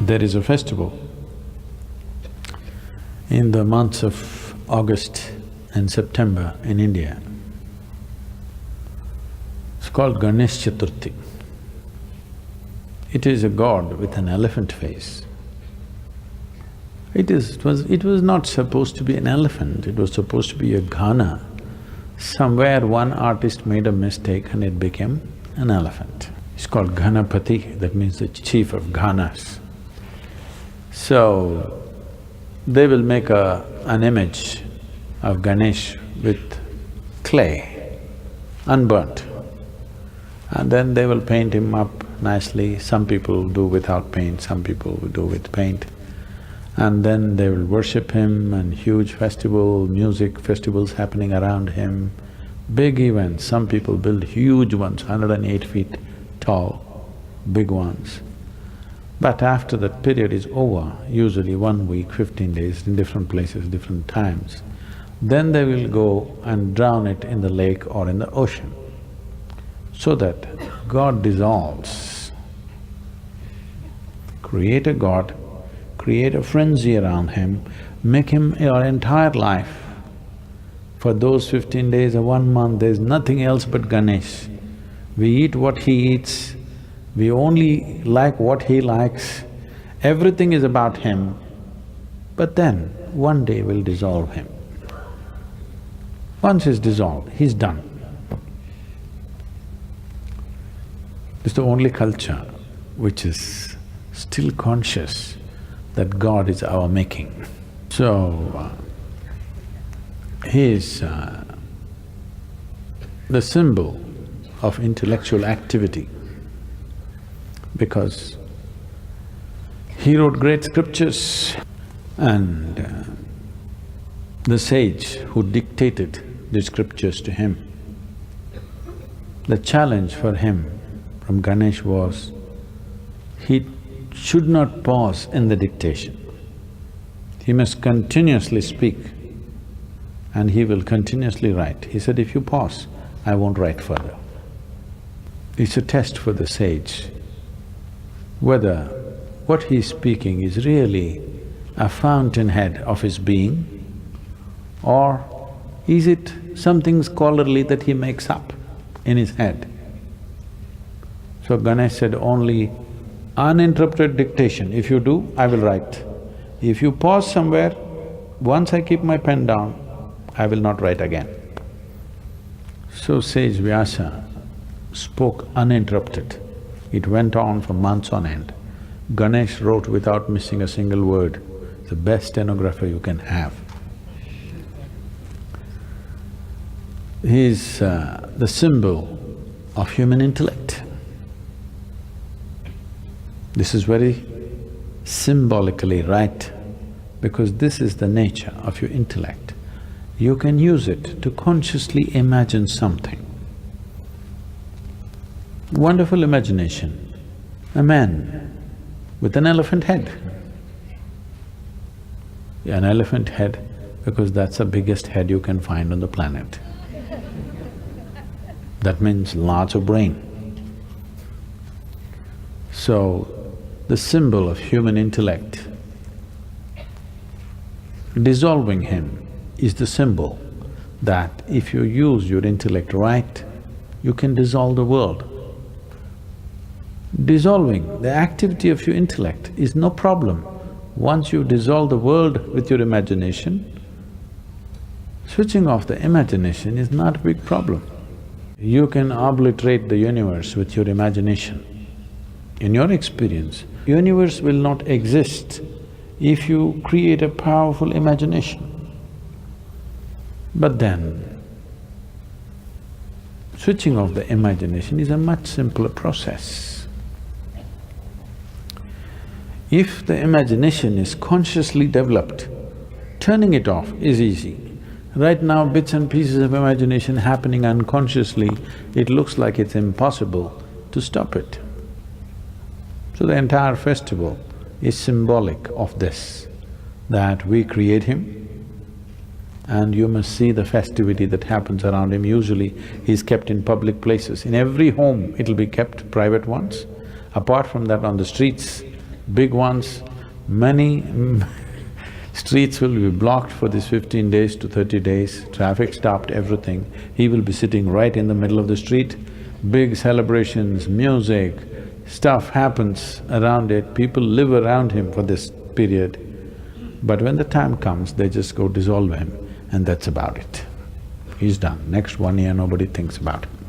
There is a festival in the months of August and September in India. It's called GANESH CHATURTHI. It is a god with an elephant face. It was not supposed to be an elephant, it was supposed to be a ghana. Somewhere one artist made a mistake and it became an elephant. It's called Ganapati, that means the chief of ghanas. So, they will make an image of Ganesh with clay, unburnt, and then they will paint him up nicely. Some people do without paint, some people will do with paint. And then they will worship him and huge festival, music festivals happening around him, big events. Some people build huge ones, 108 feet tall, big ones. But after that period is over, usually 1 week, 15 days, in different places, different times, then they will go and drown it in the lake or in the ocean, so that God dissolves. Create a god, create a frenzy around him, make him your entire life. For those 15 days or 1 month, there's nothing else but Ganesh. We eat what he eats, we only like what he likes, everything is about him, but then one day we'll dissolve him. Once he's dissolved, he's done. It's the only culture which is still conscious that God is our making. So, he is the symbol of intellectual activity, because he wrote great scriptures, and the sage who dictated the scriptures to him, the challenge for him from Ganesh was, he should not pause in the dictation. He must continuously speak and he will continuously write. He said, if you pause, I won't write further. It's a test for the sage, whether what he's speaking is really a fountainhead of his being, or is it something scholarly that he makes up in his head. So Ganesh said, only uninterrupted dictation, if you do, I will write. If you pause somewhere, once I keep my pen down, I will not write again. So sage Vyasa spoke uninterrupted. It went on for months on end. Ganesh wrote without missing a single word, the best stenographer you can have. He is the symbol of human intellect. This is very symbolically right, because this is the nature of your intellect. You can use it to consciously imagine something. Wonderful imagination, a man with an elephant head. An elephant head because that's the biggest head you can find on the planet. That means lots of brain. So, the symbol of human intellect, dissolving him is the symbol that if you use your intellect right, you can dissolve the world. Dissolving the activity of your intellect is no problem. Once you dissolve the world with your imagination, switching off the imagination is not a big problem. You can obliterate the universe with your imagination. In your experience, universe will not exist if you create a powerful imagination. But then, switching off the imagination is a much simpler process. If the imagination is consciously developed, turning it off is easy. Right now, bits and pieces of imagination happening unconsciously, it looks like it's impossible to stop it. So the entire festival is symbolic of this, that we create him, and you must see the festivity that happens around him. Usually, he's kept in public places. In every home, it'll be kept, private ones. Apart from that, on the streets, big ones, many streets will be blocked for this 15 days to 30 days, traffic stopped, everything. He will be sitting right in the middle of the street, big celebrations, music, stuff happens around it, people live around him for this period. But when the time comes, they just go dissolve him and that's about it. He's done. Next 1 year, nobody thinks about him.